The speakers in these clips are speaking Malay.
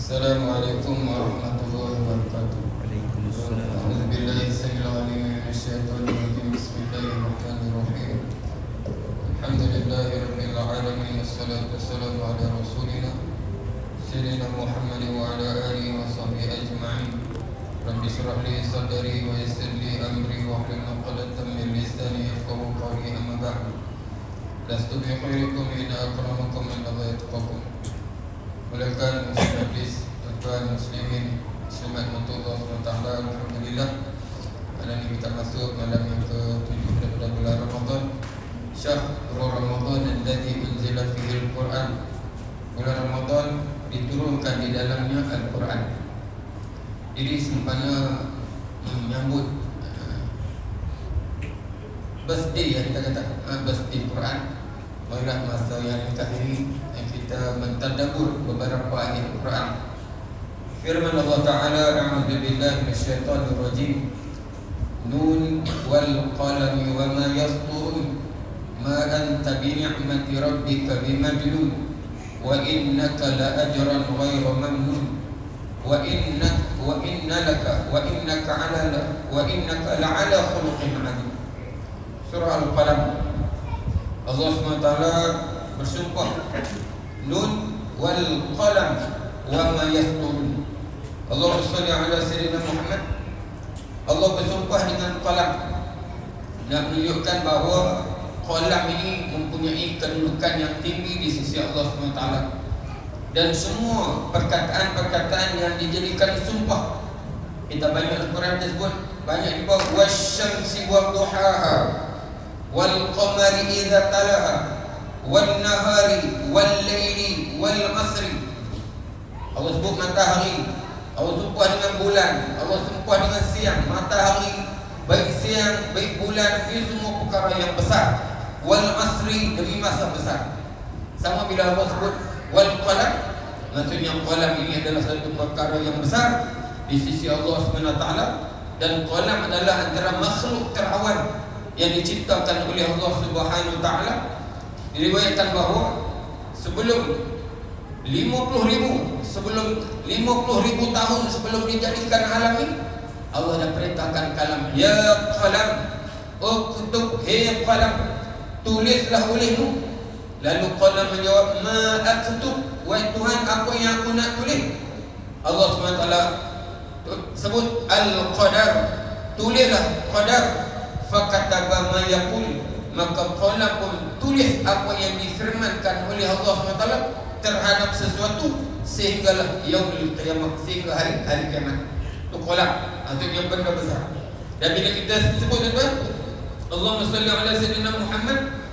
Assalamualaikum warahmatullahi wabarakatuh. Waalaikumsalam. A'udzubillahi samil alim minasyaitonir rajim. Bismillahirrahmanirrahim. Alhamdulillahirabbil alamin wassalatu wassalamu ala rasulina sayyidina Muhammad wa ala alihi wa sahbihi ajma'in. Rabbi shrah li sadri wa yassir li amri wa hlul 'uqdatam min lisani yafqahu qawli. Amma ba'd. Lastu bi khairikum in akramakum indallahi atqakum. Mulakan majlis tuan muslimin muslimat Allah SWT. Alhamdulillah, malam ini kita masuk malam yang ke-7 daripada bulan Ramadan, Syahrul Ramadan alladzi unzila fihi al-Quran. Bulan Ramadan diturunkan di dalamnya Al-Quran. Jadi sempena menyambut birthday yang kita kata birthday Quran, marilah masa yang dekat ini kita mentadabbur beberapa ayat Quran. Firman Allah Ta'ala, a'udzu billahi minasyaitonir rajim. Nun wal qalami wa ma yasturun ma anta bi ni'mati rabbika bimajnun wa innaka la ajran ghayra mamnun wa innaka la ala khuluqin 'adzim. Surah Al-Qalam. Allah SWT bersumpah, Nun wal qalam wa ma yasturun. Allah salli ala sayyidina Muhammad. Allah bersumpah dengan qalam, nak menunjukkan bahawa qalam ini mempunyai kedudukan yang tinggi di sisi Allah SWT. Dan semua perkataan-perkataan yang dijadikan sumpah, kita banyak Al-Quran tersebut, banyak di bawah wasyamsi wa duhaha wal qamari idza talaha wan nahari wal laili wal asri. Allah sebut matahari, Allah sumpah dengan bulan, Allah sumpah dengan siang. Matahari, baik siang, baik bulan, ini semua perkara yang besar. Wal asri, demi masa besar. Sama bila Allah sebut wal qalam, maksudnya qalam ini adalah satu perkara yang besar di sisi Allah SWT. Dan qalam adalah antara makhluk terawan yang diciptakan oleh Allah Subhanahu Wa Taala. Diriwayatkan bahawa sebelum 50,000 tahun sebelum dijadikan alam ini, Allah dah perintahkan kalam, ya qalam uktub, hey qalam, tulislah olehmu. Lalu qalam menjawab, ma aktub, wahai Tuhan, apa yang aku nak tulis? Allah SWT sebut al-qadar, tulislah qadar. Fakataba ma yaqul, maka qalam pun tulis apa yang difirmankan oleh Allah SWT terhadap sesuatu sehinggalah yaumul qiyamah, sehingga hari kiamat. Itu qalam, artinya benda besar. Dan bila kita sebut tuan, Allahumma salli ala sayyidina Muhammad,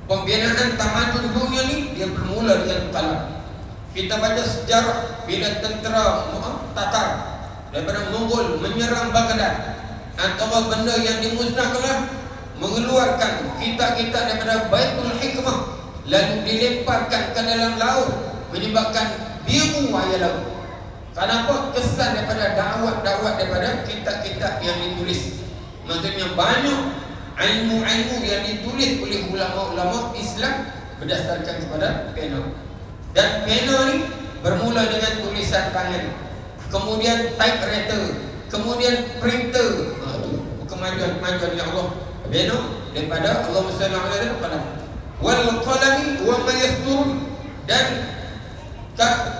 pembinaan tamadun dunia ni dia bermula dengan qalam. Kita baca sejarah bila tentera Tatar daripada Mongol menyerang Baghdad, antara benda yang dimusnahkanlah mengeluarkan kitab-kitab daripada Baitul Hikmah, lalu dilemparkan ke dalam laut, menyebabkan biru air laut. Kenapa? Kesan daripada dakwah daripada kitab-kitab yang ditulis. Maksudnya banyak ilmu-ilmu yang ditulis oleh ulama-ulama Islam berdasarkan kepada pena. Dan pena ni bermula dengan tulisan tangan, kemudian typewriter, kemudian printer. Kemajuan ya Allah. Pena daripada Allahumma salli ala qalam wal qalami wa ma yasturun, dan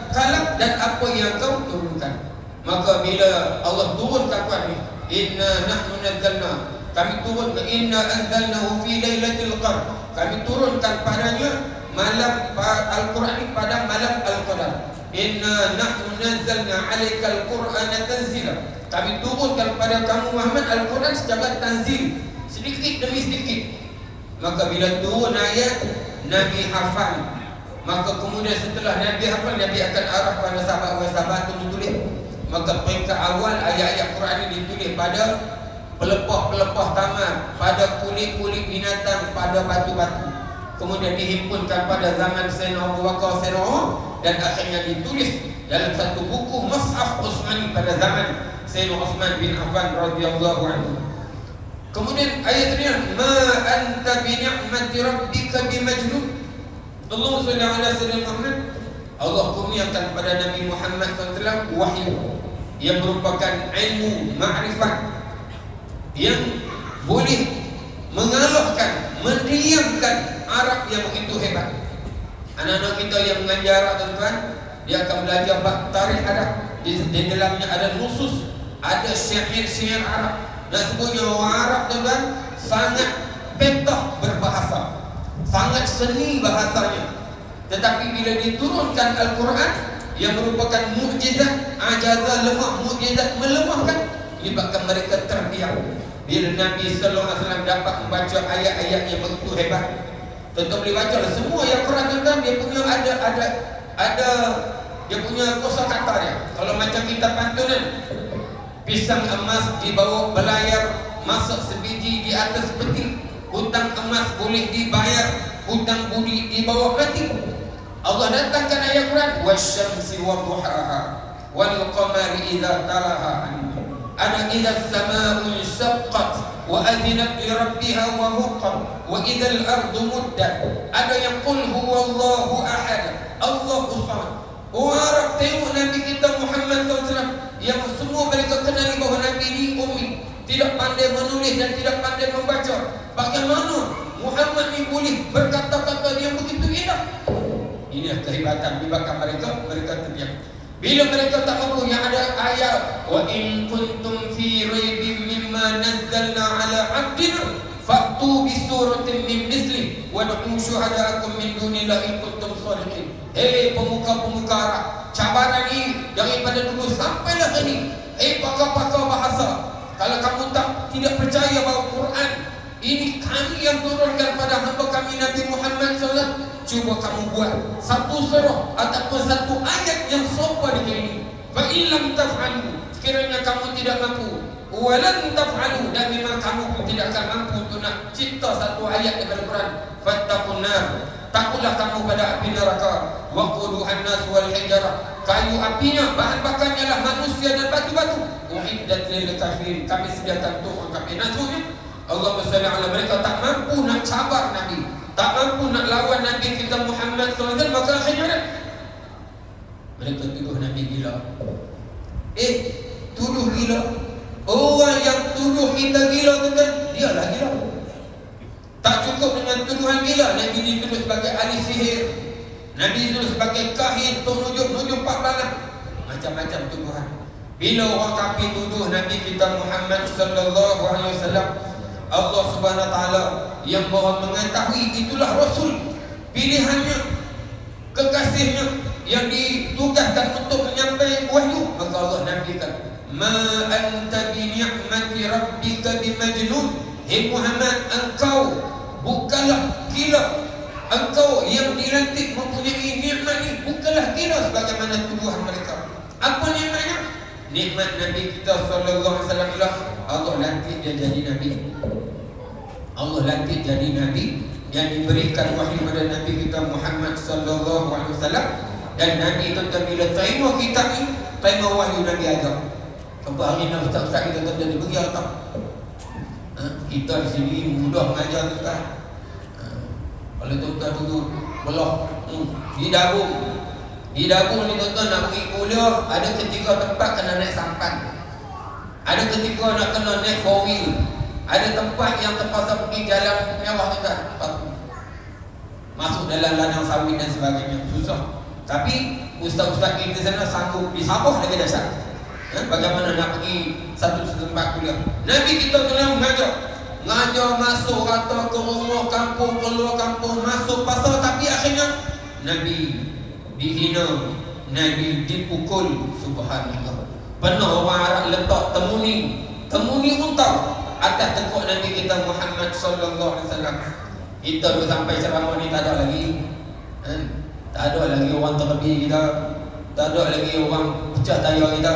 kalam dan apa yang kau turunkan. Maka bila Allah turunkan Quran ni, inna nahnu nazzalna, kami turunkan, inna anzalnahu fi lailatul qadr, kami turunkan padanya malam Al-Quran ni pada malam Al-Qadar. Inna nahnu nazzalna 'alaikal Qur'ana tanzila, kami turunkan pada kamu Muhammad Al-Quran secara tanzil, sedikit demi sedikit. Maka bila turun ayat, Nabi hafal. Maka kemudian setelah Nabi hafal, Nabi akan arah pada sahabat-sahabat untuk tulis. Maka peringkat awal ayat-ayat Quran ini ditulis pada pelepah-pelepah taman, pada kulit-kulit binatang, pada batu-batu. Kemudian dihimpunkan pada zaman Sayyidina Abu Bakar, Sayyidina Umar, dan akhirnya ditulis dalam satu buku Mushaf Utsmani pada zaman Sayyidina Utsman bin Affan radhiyallahu anhu. Kemudian ayat ini, ma anta bi ni'mati rabbika bimajnun. Allahumma shalli ala sayyidina Muhammad. Allah kurniakan kepada Nabi Muhammad SAW wahyu yang merupakan ilmu ma'rifat yang boleh mengalahkan, mendiamkan Arab yang begitu hebat. Anak-anak kita yang mengajar Arab, tuan-tuan, dia akan belajar bab tarikh Arab. Di dalamnya ada nusus, ada syair-syair Arab. Dan sebenarnya orang Arab, tuan-tuan, sangat petah berbahasa, sangat seni bahasanya. Tetapi bila diturunkan Al-Quran yang merupakan mukjizat, ajazah lemah, mukjizat melemahkan, menyebabkan mereka terdiam. Bila Nabi sallallahu alaihi wasallam dapat membaca ayat-ayat yang begitu hebat, tentu boleh baca lah semua yang Quran, tuan-tuan. Dia punya ada dia punya kosakata dia. Kalau macam kitab pantunan, pisang emas dibawa belayar, masak sebiji di atas peti, hutang emas boleh dibayar, hutang budi dibawa mati. Allah datangkan ayat Quran, wasyamsi wadduhaha wal qamari idza talaha ana idza as-samaa'u shaqqat wa adzinat li rabbiha wa huqqat wa idza al-ardu muddat. Ada yang qul huwallahu ahad Allahu samad. Orang Arab tengok Nabi kita Muhammad SAW yang semua mereka kenali bahawa Nabi ini ummi, tidak pandai menulis dan tidak pandai membaca. Bagaimana Muhammad ini boleh berkata-kata yang begitu indah? Ini kehebatan. Menyebabkan mereka terdiam. Bila mereka tak mampu, yang ada ayat, wa in kuntum fi raibin mimma nazzalna ala abdina fa'tu bi suratin min misli wad'u syuhada'akum min dunillahi in kuntum shadiqin. Hei pemuka-pemuka Arab, cabaran ini daripada dulu sampailah ini. Hei pakar-pakar bahasa, kalau kamu tidak percaya bahawa Quran ini kami yang turunkan pada hamba kami Nabi Muhammad SAW, cuba kamu buat satu surah ataupun satu ayat yang serupa dengan ini. Fa illam taf'alu, sekiranya kamu tidak mampu, walan taf'alu, dan memang kamu pun tidak akan mampu untuk nak cipta satu ayat daripada Quran, fattaqun nar, takutlah kamu pada api neraka, waquduhan nas wal hijarah, kayu apinya, bahan bakarnya adalah manusia dan batu-batu, uiddat lil kafirin, kami sediakan untuk orang kafir. Nasuhnya Allah SWT, mereka tak mampu nak sabar Nabi, tak mampu nak lawan Nabi kita Muhammad SAW, maka akhirnya mereka tuduh Nabi gila. Tuduh gila. Orang yang tuduh kita gila, tuan-tuan, dia lah gila. Tak cukup dengan tuduhan gila, Nabi dituduh sebagai ahli sihir, Nabi dituduh sebagai kahin, tunjuk-nunjuk pak balang, macam-macam tuduhan. Bila orang kafir tuduh Nabi kita Muhammad sallallahu alaihi wasallam, Allah Subhanahu wa taala yang Maha mengetahui itulah Rasul pilihannya, kekasihnya yang ditugaskan untuk menyampaikan wahyu. Maka Allah nafikan, ma anta bi ni'mati rabbika bimajnun. Hei Muhammad, engkau bukanlah gila. Engkau yang dilantik mempunyai nikmat ini bukanlah gila sebagaimana tuduhan mereka. Apa nikmatnya? Nikmat Nabi kita sallallahu alaihi wasallam ialah Allah lantik dia jadi Nabi. Allah lantik jadi Nabi yang diberikan wahyu kepada Nabi kita Muhammad sallallahu alaihi wasallam. Dan Nabi itu bila terima kitab ni, terima wahyu Nabi ajar. Apa hari ni ustaz-ustaz kita kata dia pergi atau kita di sini mudah mengajar tuan. Kalau tuan-tuan duduk belah di Dabung ni tuan-tuan nak pergi kuliah, ada ketika tempat kena naik sampan, ada ketika nak kena naik 4 wheel, ada tempat yang terpaksa pergi jalan mewah tuan-tuan, masuk dalam ladang sawit dan sebagainya, susah. Tapi ustaz-ustaz kita sana sanggup di Sabah lagi dahsyat. Bagaimana nak pergi satu tempat kuliah. Nabi kita kena mengajar masuk rata ke rumah kampung, keluar kampung, masuk pasar. Tapi akhirnya Nabi dihina, Nabi dipukul. Subhanallah. Pernah orang Arab letak temuni unta atas tekuk Nabi kita Muhammad sallallahu alaihi wasallam. Kita duduk sampai ceramah ni tak ada lagi. Tak ada lagi orang terlebih kita, tak ada lagi orang pecah tayar kita.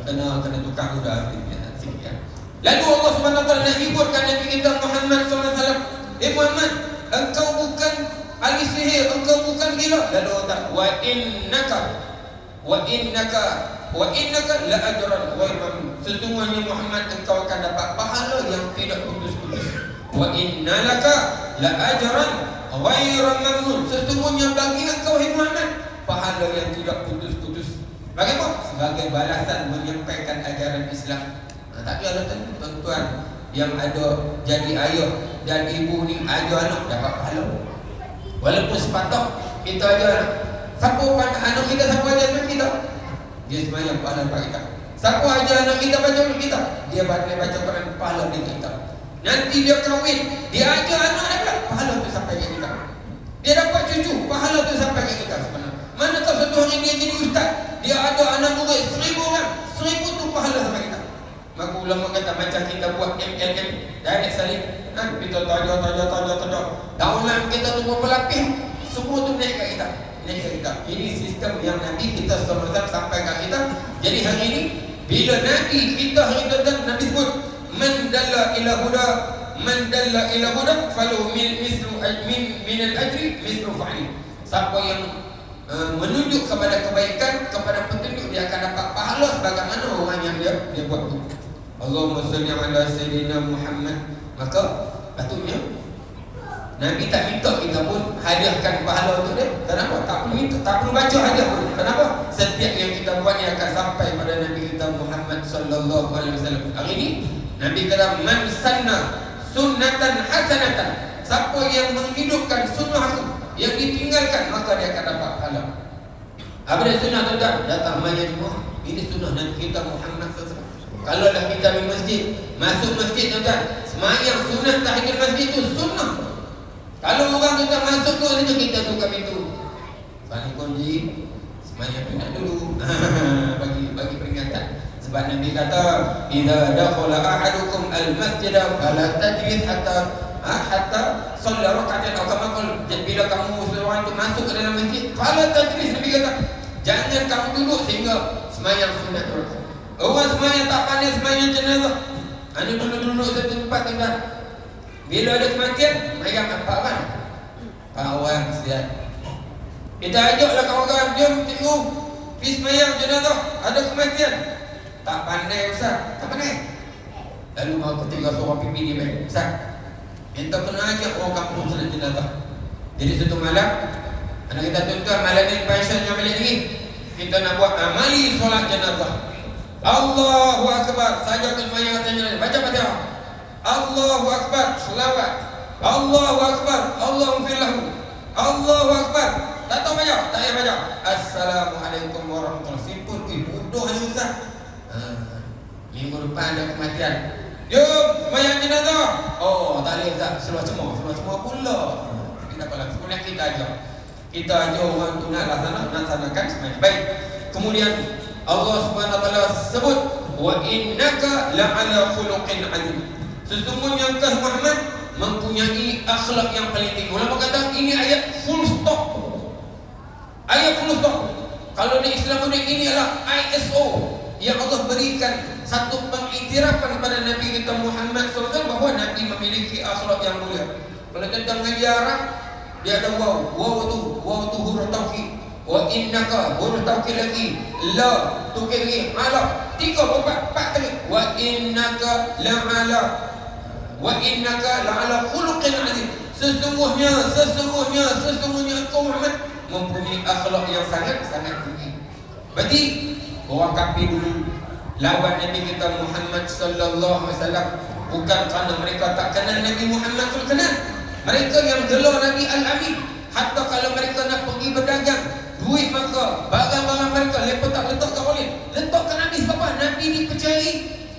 Kena tukar sudah. Lalu Allah Subhanahu wa taala nak hiburkan Nabi kita Muhammad sallallahu alaihi wasallam. Muhammad, engkau bukan ahli sihir, engkau bukan gila. Lalu Allah, wa innaka la ajran ghairu mamnun. Sesungguhnya Muhammad, engkau akan dapat pahala yang tidak putus-putus. Wa innalaka la ajran ghairu mamnun. Sesungguhnya bagi engkau Muhammad pahala yang tidak putus-putus. Bagaimana? Sebagai balasan menyampaikan ajaran Islam. Tak kira tentu tuan-tuan yang ada jadi ayah dan ibu ni ajar anak dapat pahala. Walaupun sepatah kita ajar anak. Siapa anak kita, siapa ajar anak kita? Dia semayang pahala dapat kita. Siapa ajar anak kita baca Quran kita? Dia baca Quran pahala dengan kita. Nanti dia kahwin, dia ajar anak dapat pahala tu sampai ke kita. Dia dapat cucu, pahala tu sampai ke kita sebenarnya. Manakah satu hari dia jadi ustaz, dia ada anak murid 1000 orang, 1000 tu pahala sampai kita. Maka ulama kata macam kita buat MLM direct selling, kita tajak. Daunan kita tu berapa lapis, semua tu naik kat kita. Ini sistem yang Nabi kita SAW sampai kat kita. Jadi hari ini bila Nabi kita hari itu Nabi sebut man dalla ila huda falu min al-ajri mislu fa'li. Siapa yang menunjuk kepada kebaikan, kepada petunjuk, dia akan dapat pahala sebagaimana orang yang dia buat tu. Allahumma salli ala sayyidina Muhammad. Maka patutnya Nabi tak minta kita pun hadiahkan pahala untuk dia. Kenapa? Tak perlu minta, tak perlu baca hadiah pun. Kenapa? Setiap yang kita buat ni akan sampai pada Nabi kita Muhammad sallallahu alaihi wasallam. Hari ini Nabi kata man sanna sunnatan hasanatan. Siapa yang menghidupkan sunnah aku yang ditinggalkan, maka dia akan dapat pahala. Apa dia sunnah tuan-tuan? Datang majlis semua. Ini sunnah Nabi kita Muhammad sallallahu alaihi wasallam. Kalau dah kita di masjid, masuk masjid tuan-tuan, semayang sunat tahiyat masjid tu sunnah. Kalau orang tuan-tuan masuk tu, kita buka pintu, bagi kunci, semayang pindah dulu. bagi peringatan. Sebab Nabi kata, idza dakhala ahadukum al-masjid fala tajlis hatta shalla rak'atan aw kama qala. Bila kamu seorang tu masuk ke dalam masjid, fala tajlis, Nabi kata, jangan kamu duduk sehingga semayang sunat tu. Orang semayang tak pandai semayang jenazah. Anda duduk satu tempat tuan-tuan. Bila ada kematian, mayang apa kan? Kawan sihat. Kita ajaklah kawan-kawan, jom tengok pergi semayang jenazah, ada kematian. Tak pandai Ustaz, tak pandai. Lalu mau ketika seorang pimpin dia baik, Ustaz, kita kena ajak orang kampung salat jenazah. Jadi satu malam, anak kita tuan-tuan, malam ni pasien yang balik ni, kita nak buat amali solat jenazah. Allahu Akbar, saja kesemayang atas jenazah, baca Fatihah. Allahu Akbar, selawat. Allahu Akbar, Allahumma firlahu. Allahu Akbar. Tak tahu baca? Tak payah baca. Assalamualaikum warahmatullahi wabarakatuh. Simpul, bodoh ni Ustaz. Minggu depan ada kematian. Jom semayang jenazah. Oh, tak boleh Ustaz, seluar semua pula. Kita apalah, sebenarnya kita ajar. Kita ajar orang tu nak laksanakan semayang. Baik. Kemudian Allah Subhanahu wa taala sebut wa innaka la'ala khuluqin azim. Sesungguhnya engkau Muhammad mempunyai akhlak yang paling tinggi. Ulama kata ini ayat full stop. Ayat full stop. Kalau di Islam ini adalah ISO yang Allah berikan satu pengiktirafan kepada Nabi kita Muhammad SAW bahawa Nabi memiliki akhlak yang mulia. Kalau tentang ngaji Arab, dia ada waw tu huruf tauhid. Wa innaka huruf tauhid lagi, la tukiri ala, 3 4 kali. Wa innaka la'ala khuluqin azim. Sesungguhnya engkau Muhammad mempunyai akhlak yang sangat tinggi. Berarti orang kafir dulu lawan Nabi kita Muhammad sallallahu alaihi wasallam bukan kerana mereka tak kenal Nabi Muhammad sallallahu alaihi wasallam. Mereka yang gelar Nabi Al-Amin. Hatta kalau mereka nak pergi berdagang, duit maka barang-barang mereka letak boleh. Letakkan Nabi sebab apa? Nabi dipercayai.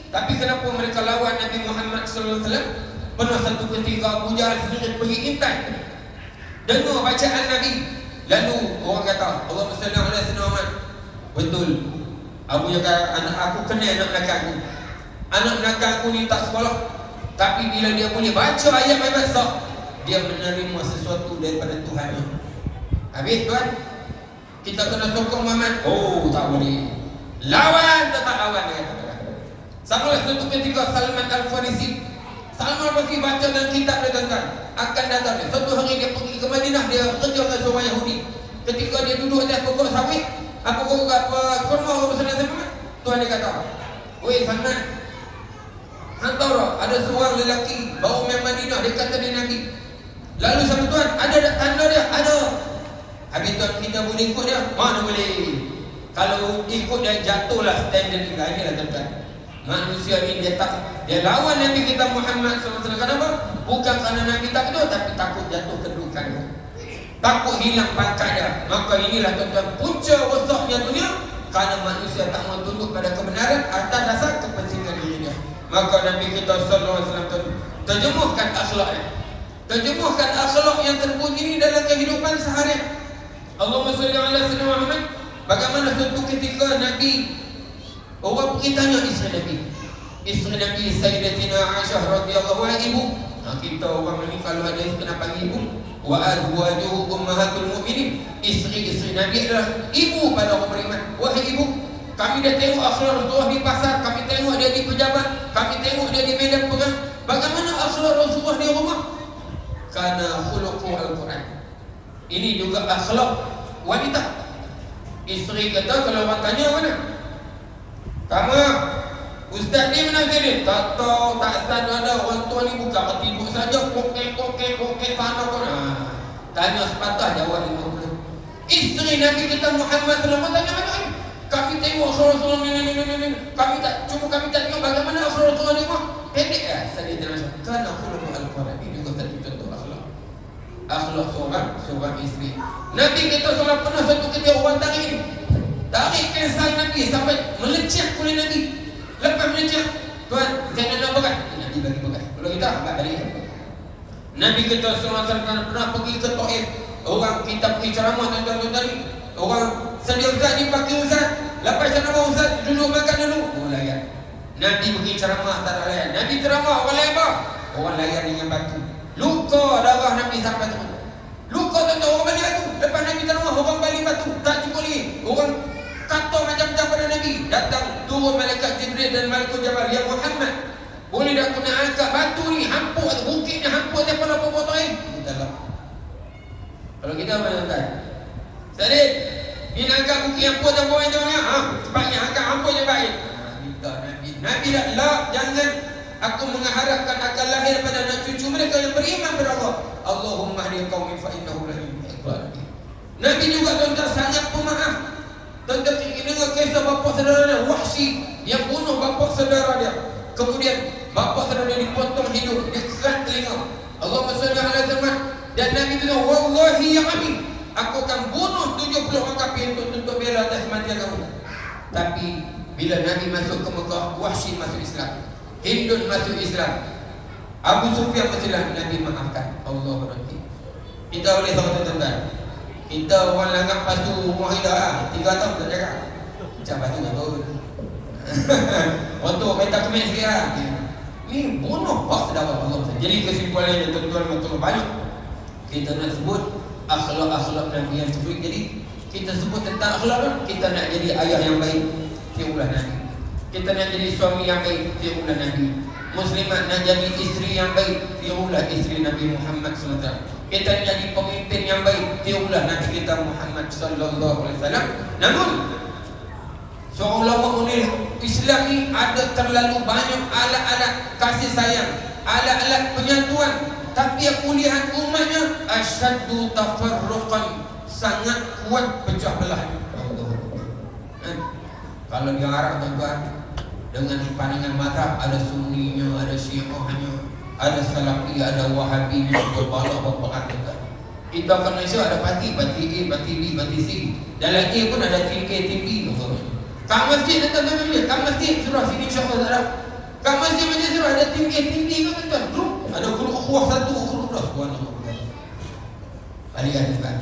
Tapi kenapa mereka lawan Nabi Muhammad sallallahu alaihi wasallam? Pernah satu ketika Abu Jahal sendiri pergi intai, dengar bacaan Nabi. Lalu orang kata, Allahumma salli ala sayyidina Muhammad. Betul. Abu Jahal, anak aku kenal anak belakang aku. Anak belakang aku ni tak sekolah, tapi bila dia boleh baca ayat-ayat sah, dia menerima sesuatu daripada Tuhan. Habis tuan, kita kena sokong Muhammad. Oh, tak boleh. Lawan tak lawan dia kata. Sama lah satu ketika Salman Al-Farisi. Salman Al-Farisi baca dalam kitab dia tuan-tuan, akan datang dia. Satu hari dia pergi ke Madinah, dia kerja dengan seorang Yahudi. Ketika dia duduk atas pokok sawit, kurma orang bersama-sama, Tuhan dia kata, "Wei Salman, hantar ada seorang lelaki bawa main Madinah, dia kata dia Nabi." Lalu sama Tuhan, ada tanda dia? Ada. Habis tu kita boleh ikut dia? Mana boleh? Kalau ikut dia jatuhlah standard kita. Inilah tuan-tuan. Manusia ni dia lawan Nabi kita Muhammad SAW. Kenapa? Bukan kerana Nabi takut, tapi takut jatuh kedudukan dia. Takut hilang pangkat dia. Maka inilah tuan-tuan punca rosaknya dunia, kerana manusia tak mau tunduk pada kebenaran atas dasar kepentingan diri dia. Maka Nabi kita SAW terjemuhkan akhlaknya. Terjemuhkan akhlak yang terbunyi ini dalam kehidupan seharian. Allahumma salli ala sayyidina Muhammad. Bagaimana suatu ketika Nabi, orang pergi tanya isteri Nabi. Isteri Nabi Sayyidatina Aisyah radhiyallahu anha, ibu. Kita orang ni kalau ada isteri nak panggil ibu. Wa azwajuhu ummahatul mu'minin. Isteri-isteri Nabi adalah ibu pada orang beriman. Wahai ibu, kami dah tengok akhlak Rasulullah di pasar, kami tengok dia di pejabat, kami tengok dia di medan perang. Bagaimana akhlak Rasulullah di rumah? Kana khuluqu al-Quran. Ini juga akhlak wanita. Isteri kata kalau orang tanya mana? Kamu ustaz ni mana dia? Tak tahu, tak ada. Orang tua ni bukan tidur saja, kokek sana kau. Tanya sepatah jawab 50. Isteri Nabi kita Muhammad SAW tanya mana ni? Kami tengok Rasulullah ni. Kami tak tengok bagaimana Rasulullah ni mah. Pendek ya, saya terasa. Karena khuluqul Al-Quran ini juga satu contoh akhlak. Akhlak seorang isteri. Nabi kita SAW pernah satu ketika orang tarik pensel Nabi sampai melecah kulit Nabi. Lepas melecah, tuan, saya nak berat. Nabi bagi berat. Kalau kita ambil balik. Nabi kita SAW pernah pergi ke Taif. Orang kita pergi ceramah tuan-tuan tadi. Orang sedia ustaz dipanggil ustaz. Lepas ceramah ustaz duduk makan dulu. Orang layan. Nabi pergi ceramah tak ada layan. Nabi ceramah orang layan apa? Orang layan dengan batu. Luka darah Nabi sampai tu. Luka tuan-tuan orang balik batu. Lepas Nabi ceramah orang balik batu. Tak cukup lagi. Orang kata macam-macam pada Nabi. Datang turun malaikat Jibril dan malaikat Jabal. Ya Muhammad, boleh tak aku nak angkat batu ni, hampuk bukit ni, hampuk daripada pokok Taif. Kita lah. Kalau kita mana kan? Sadid, ni nak angkat bukit hampuk dan pokok ni. Sebabnya angkat hampuk je baik. Minta Nabi. Nabi tak, lah, jangan. Aku mengharapkan akan lahir pada anak cucu mereka yang beriman kepada Allah. Allahumma hdi qaumi fa innahu la yu'min. Nabi juga tuan-tuan sangat pemaaf. Tuan-tuan dengar kisah bapa saudara dia Wahsy yang bunuh bapa saudara dia. Kemudian bapa saudara dia dipotong hidup, dia kerat telinga. Allahumma salli ala zaman. Dan Nabi bilang, wallahi ya Abi, aku akan bunuh 70 orang kafir untuk bela atas kematian kamu. Tapi bila Nabi masuk ke Mekah, Wahsy masuk Islam, Hindun masuk Islam, Abu Sufyan masuk Islam. Nabi maafkan. Allah berhenti. Kita boleh tahu tuan-tuan, kita orang langgap pastu rumah kita 3 tahun tak jaga. Macam pastu tak tahu. Untuk minta kemen sikit lah. Ni bunuh pak sedara Allah. Jadi kesimpulannya tuan-tuan betul banyak kita nak sebut akhlak-akhlak Nabi yang terbaik. Jadi kita sebut tentang akhlak, kita nak jadi ayah yang baik, tirulah Nabi. Kita nak jadi suami yang baik, tirulah Nabi. Muslimat nak jadi isteri yang baik, tirulah isteri Nabi Muhammad SAW. Kita nak jadi pemimpin yang baik, tirulah Nabi kita Muhammad SAW. Namun seorang ulama munir Islam ni ada terlalu banyak alat-alat kasih sayang, alat-alat penyatuan, tapi aku lihat umatnya asyaddu tafarruqan, sangat kuat pecah belah. Kalau di Arab tuan-tuan, dengan pandangan mazhab, ada sunninya, ada syiahnya, ada salafi, ada wahabi, berbalah berperang tuan-tuan. Kita kat Malaysia ada parti A, parti B, parti C. Dalam A pun ada tim A, tim B. Kat masjid tuan-tuan, kat masjid surah sini insya-Allah tak ada. Kat masjid surah ada tim A, tim B ke tuan-tuan? Grup ada grup ukhuwah 1, grup 2. Subhanallah. Balikan tuan.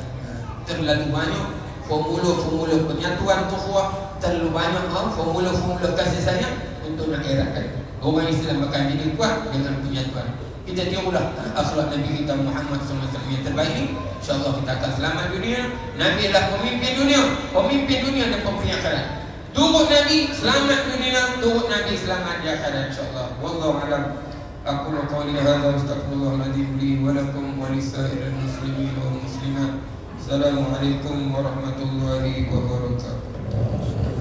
Terlalu banyak formula-formula penyatuan ukhuwah, terlalu banyak formula-formula kasih sayang untuk nak eratkan. Orang Islam akan jadi kuat dengan penyatuan. Kita tirulah akhlak Nabi kita Muhammad SAW yang terbaik ini. InsyaAllah kita akan selamat dunia. Nabi adalah pemimpin dunia dan pemimpin akhirat. Turut Nabi selamat dunia, turut Nabi selamat di akhirat insyaAllah. Wallahu a'lam. Aku qawli hadza astaghfirullahaladzim li wa lakum wa lisairil muslimin wal muslimat. Assalamualaikum warahmatullahi wabarakatuh.